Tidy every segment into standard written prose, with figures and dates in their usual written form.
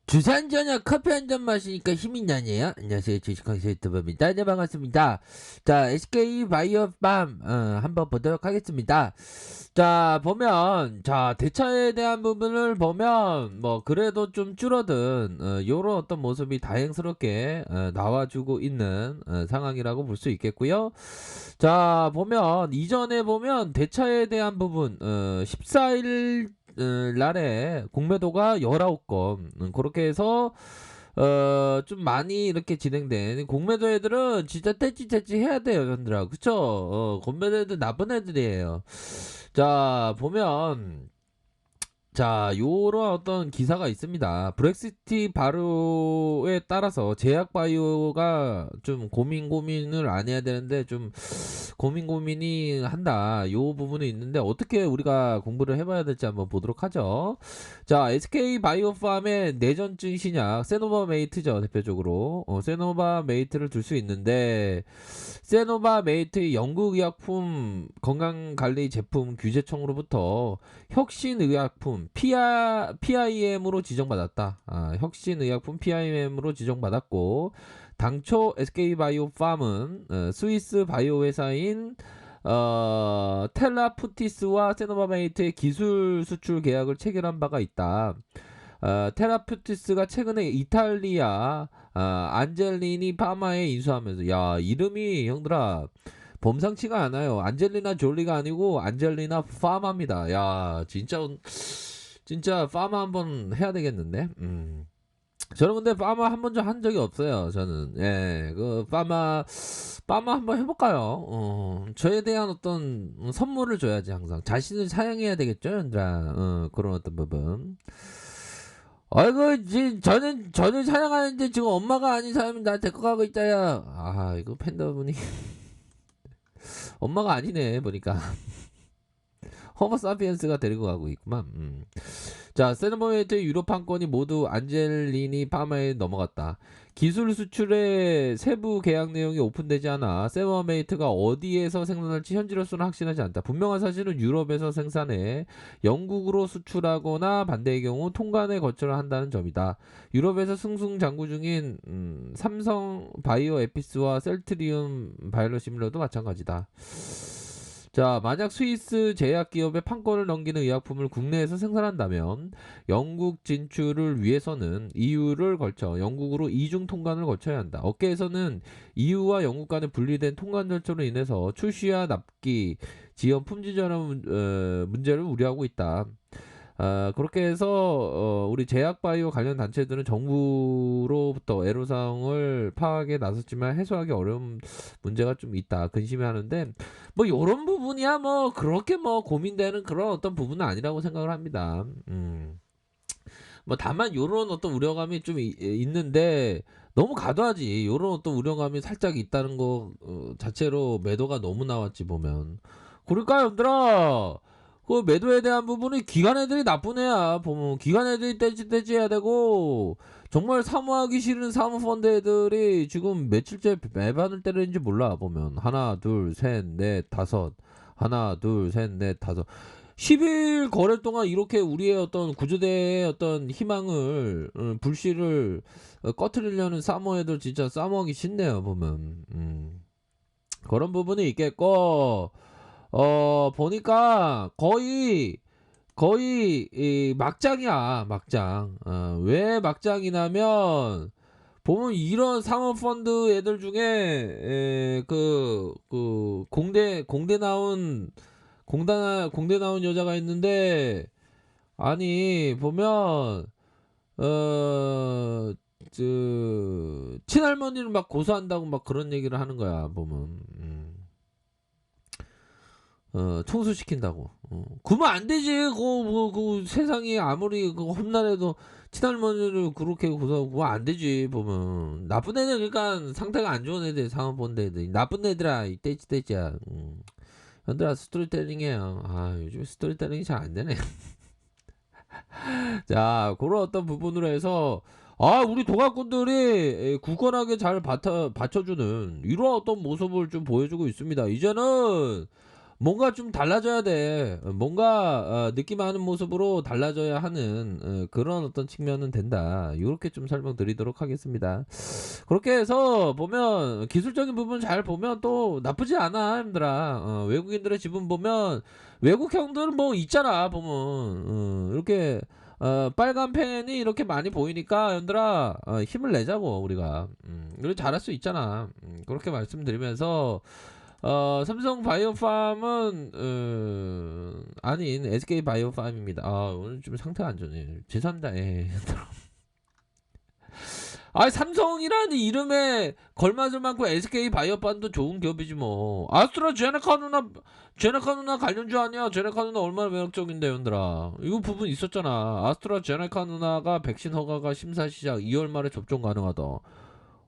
주산 저녁 커피 한 잔 마시니까 힘이 나네요. 안녕하세요. 주식왕 유튜버입니다. 네, 반갑습니다. 자, SK 바이오팜 한번 보도록 하겠습니다. 자, 보면 대차에 대한 부분을 보면 뭐 그래도 좀 줄어든 요런 어떤 모습이 다행스럽게 나와주고 있는 상황이라고 볼 수 있겠고요. 자, 보면 이전에 보면 대차에 대한 부분 14일 날에 공매도가 19건 그렇게 해서 좀 많이 이렇게 진행된 공매도 애들은 진짜 떼찌떼찌 해야 돼요, 현들아. 그쵸? 공매도 애들 나쁜 애들이에요. 자, 보면 요런 어떤 기사가 있습니다. 브렉시티 바로에 따라서 제약 바이오가 좀 고민을 안 해야 되는데 좀 고민이 한다. 요 부분이 있는데 어떻게 우리가 공부를 해봐야 될지 한번 보도록 하죠. 자, SK 바이오팜의 내전증 신약 세노바메이트죠, 대표적으로. 세노바메이트를 둘 수 있는데 세노바메이트의 영국의약품 건강관리 제품 규제청으로부터 혁신의약품 PIM으로 지정받았다. 혁신의약품 PIM으로 지정받았고 당초 SK바이오팜은 스위스 바이오 회사인 텔라푸티스와 세노바메이트의 기술 수출 계약을 체결한 바가 있다. 텔라푸티스가 최근에 이탈리아 안젤리니 파마에 인수하면서 야, 이름이 형들아 범상치가 않아요. 안젤리나 졸리가 아니고 안젤리나 파마입니다. 야, 진짜 파마 한번 해야 되겠는데. 저는 근데 파마 한 번도 한 적이 없어요. 저는 그 파마 한번 해볼까요? 저에 대한 어떤 선물을 줘야지. 항상 자신을 사양해야 되겠죠, 얘들아. 그런 어떤 부분. 아이고, 저는 사양하는데 지금 엄마가 아닌 사람이 나 데리고 가고 있다야. 아, 이거 팬더분이 엄마가 아니네 보니까. 호모 사피엔스가 데리고 가고 있구만. 자, 세노바메이트의 유럽판권이 모두 안젤리니 파마에 넘어갔다. 기술 수출의 세부 계약 내용이 오픈되지 않아 세노바메이트가 어디에서 생산할지 현지로서는 확신하지 않다. 분명한 사실은 유럽에서 생산해 영국으로 수출하거나 반대의 경우 통관에 거쳐를 한다는 점이다. 유럽에서 승승장구 중인 삼성 바이오 에피스와 셀트리움 바이오시밀러도 마찬가지다. 자, 만약 스위스 제약기업의 판권을 넘기는 의약품을 국내에서 생산한다면 영국 진출을 위해서는 EU를 거쳐 영국으로 이중 통관을 거쳐야 한다. 업계에서는 EU와 영국 간의 분리된 통관 절차로 인해서 출시와 납기, 지연 품질 전환 문제를 우려하고 있다. 그렇게 해서 우리 제약바이오 관련 단체들은 정부로부터 애로사항을 파악에 나섰지만 해소하기 어려운 문제가 좀 있다 근심해하는데 뭐 이런 부분이야 뭐 그렇게 뭐 고민되는 그런 어떤 부분은 아니라고 생각을 합니다. 뭐 다만 요런 어떤 우려감이 좀 있는데 너무 과도하지. 요런 어떤 우려감이 살짝 있다는 거 자체로 매도가 너무 나왔지 보면. 그러니까 얘들아 그 매도에 대한 부분이 기관 애들이 나쁜 애야. 보면 기관 애들이 떼지 해야 되고 정말 사모하기 싫은 사모펀드 애들이 지금 며칠째 매반을 때리는지 몰라. 보면 하나 둘 셋 넷 다섯 하나 둘 셋 넷 다섯 10일 거래 동안 이렇게 우리의 어떤 구조대의 어떤 희망을 불씨를 꺼트리려는 사모 애들 진짜 사모하기 싫네요. 보면 그런 부분이 있겠고 보니까 거의 이 막장이야, 막장. 왜 막장이냐면 보면 이런 사모펀드 애들 중에 그 공대 나온 여자가 있는데 아니 보면 어 친할머니를 막 고소한다고 막 그런 얘기를 하는 거야. 보면 청소시킨다고. 그러면 안 되지. 그 세상이 아무리 그 험난해도 친할머니를 그렇게 고소하고 그거 안 되지. 보면 나쁜 애들 그러니까 상태가 안 좋은 애들 상황 본 애들 나쁜 애들아 이 떼지야. 현들아 스토리텔링해요. 요즘 스토리텔링이 잘 안 되네. 자, 그런 어떤 부분으로 해서 우리 도가꾼들이 굳건하게 잘 받쳐주는 이런 어떤 모습을 좀 보여주고 있습니다. 이제는 뭔가 좀 달라져야 돼. 뭔가 느낌하는 모습으로 달라져야 하는 그런 어떤 측면은 된다. 요렇게 좀 설명드리도록 하겠습니다. 그렇게 해서 보면 기술적인 부분 잘 보면 또 나쁘지 않아 형들아. 외국인들의 지분 보면 외국 형들은 뭐 있잖아 보면 이렇게 빨간 펜이 이렇게 많이 보이니까 형들아 힘을 내자고 우리가 그래 잘할 수 있잖아. 그렇게 말씀드리면서 삼성 바이오팜은 아닌 SK 바이오팜입니다. 아 오늘 좀 상태가 안 좋네. 죄송합니다. 예. 아 삼성이라는 이름에 걸맞을 만큼 SK 바이오팜도 좋은 기업이지 뭐. 제네카 누나 관련주 아니야? 제네카 누나 얼마나 매력적인데 연들아. 이거 부분 있었잖아. 아스트라제네카 누나가 백신 허가가 심사 시작 2월 말에 접종 가능하다.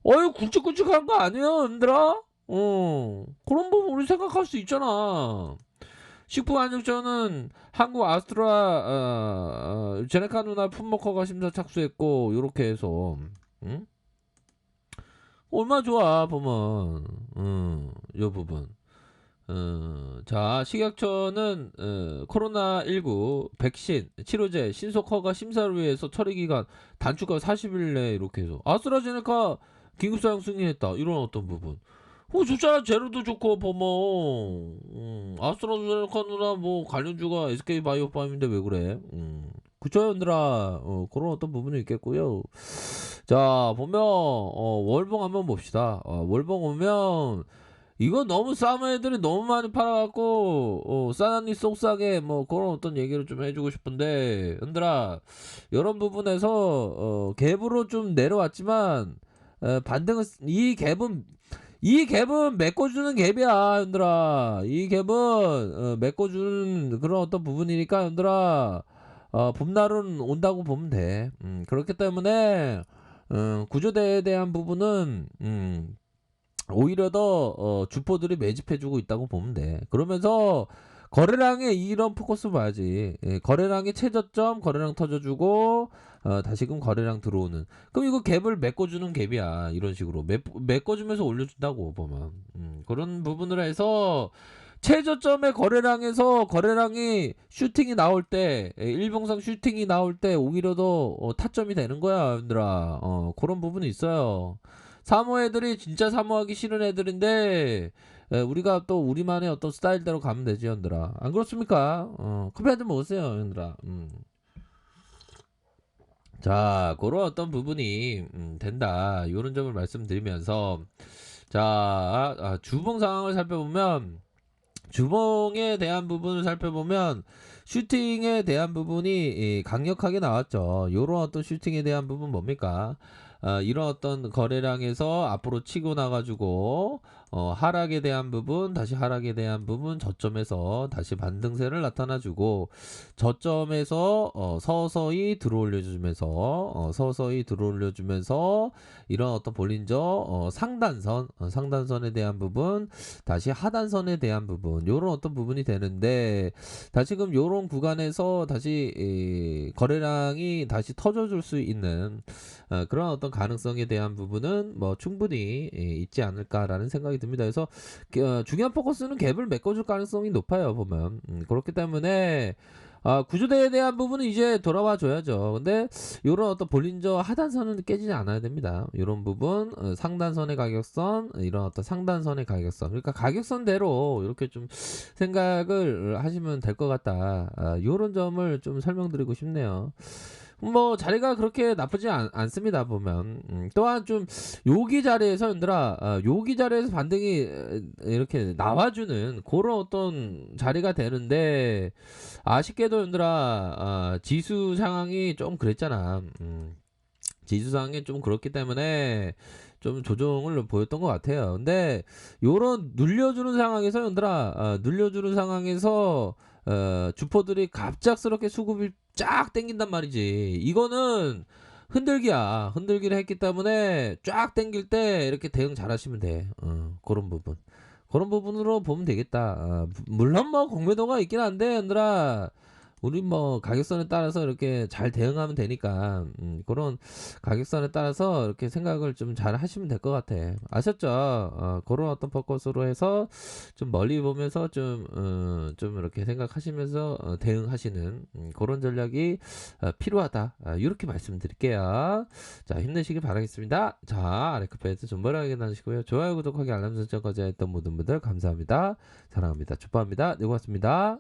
어이 굵직굵직한 거 아니에요 연들아? 그런 부분 우리 생각할 수 있잖아. 식품안전처는 한국 제네카 누나 품목허가 심사 착수했고 요렇게 해서 응? 얼마나 좋아 보면 요 부분 자 식약처는 코로나19 백신 치료제 신속 허가 심사를 위해서 처리기간 단축가 40일 내에 이렇게 해서 아스트라제네카 긴급사용 승인했다 이런 어떤 부분 좋잖아. 제로도 좋고 보면 아스트라제네카 누나 뭐 관련주가 SK 바이오팜인데 왜 그래? 그쵸 얘들아 그런 어떤 부분이 있겠고요. 자 보면 월봉 한번 봅시다. 월봉 오면 이거 너무 쌈 애들이 너무 많이 팔아갖고 싸나니 속싸게 뭐 그런 어떤 얘기를 좀 해주고 싶은데 얘들아 이런 부분에서 갭으로 좀 내려왔지만 반등은 이 갭은 메꿔주는 갭이야, 현들아. 이 갭은 메꿔주는 그런 어떤 부분이니까, 현들아. 봄날은 온다고 보면 돼. 그렇기 때문에 구조대에 대한 부분은 오히려 더 주포들이 매집해주고 있다고 보면 돼. 그러면서 거래량에 이런 포커스 봐야지. 예, 거래량의 최저점 거래량 터져주고 다시금 거래량 들어오는. 그럼 이거 갭을 메꿔주는 갭이야. 이런 식으로 메꿔주면서 올려준다고 보면 그런 부분을 해서 최저점의 거래량에서 거래량이 슈팅이 나올 때 일봉상 슈팅이 나올 때 오히려 더 타점이 되는 거야, 얘들아. 그런 부분이 있어요. 사모 애들이 진짜 사모하기 싫은 애들인데 우리가 또 우리만의 어떤 스타일대로 가면 되지 형들아 안 그렇습니까? 커피 한잔 먹으세요 형들아. 자 그런 어떤 부분이 된다 요런 점을 말씀드리면서 자 주봉 상황을 살펴보면 주봉에 대한 부분을 살펴보면 슈팅에 대한 부분이 강력하게 나왔죠. 요런 어떤 슈팅에 대한 부분 뭡니까? 이런 어떤 거래량에서 앞으로 치고 나가지고 하락에 대한 부분 다시 하락에 대한 부분 저점에서 다시 반등세를 나타나주고 저점에서 서서히 들어올려주면서 이런 어떤 볼린저 상단선에 대한 부분 다시 하단선에 대한 부분 요런 어떤 부분이 되는데 다시금 요런 구간에서 다시 거래량이 다시 터져줄 수 있는 그런 어떤 가능성에 대한 부분은 뭐 충분히 있지 않을까라는 생각이 듭니다. 그래서 중요한 포커스는 갭을 메꿔줄 가능성이 높아요 보면 그렇기 때문에 구조대에 대한 부분은 이제 돌아와 줘야죠. 근데 요런 어떤 볼린저 하단선은 깨지지 않아야 됩니다. 요런 부분 상단선의 가격선 이런 어떤 상단선의 가격선 그러니까 가격선대로 이렇게 좀 생각을 하시면 될 것 같다. 요런 점을 좀 설명드리고 싶네요. 뭐 자리가 그렇게 나쁘지 않습니다 보면 또한 좀 여기 자리에서 얘들아 여기 자리에서 반등이 이렇게 나와주는 그런 어떤 자리가 되는데 아쉽게도 얘들아 지수 상황이 좀 그랬잖아. 지수 상황이 좀 그렇기 때문에 좀 조정을 보였던 것 같아요. 근데 요런 눌려주는 상황에서 얘들아 눌려주는 상황에서 주포들이 갑작스럽게 수급이 쫙 땡긴단 말이지. 이거는 흔들기를 했기 때문에 쫙 땡길 때 이렇게 대응 잘 하시면 돼. 그런 부분으로 보면 되겠다. 물론 뭐 공매도가 있긴 한데 얘들아 우리 뭐 가격선에 따라서 이렇게 잘 대응하면 되니까 그런 가격선에 따라서 이렇게 생각을 좀 잘 하시면 될 것 같아. 아셨죠? 그런 어떤 포커스로 해서 좀 멀리 보면서 좀 이렇게 생각하시면서 대응하시는 그런 전략이 필요하다. 이렇게 말씀드릴게요. 자, 힘내시길 바라겠습니다. 자, 아레크페이스 존버하게 나누시고요. 좋아요, 구독하기, 알람 설정까지 했던 모든 분들 감사합니다. 사랑합니다. 축복합니다. 네, 고맙습니다.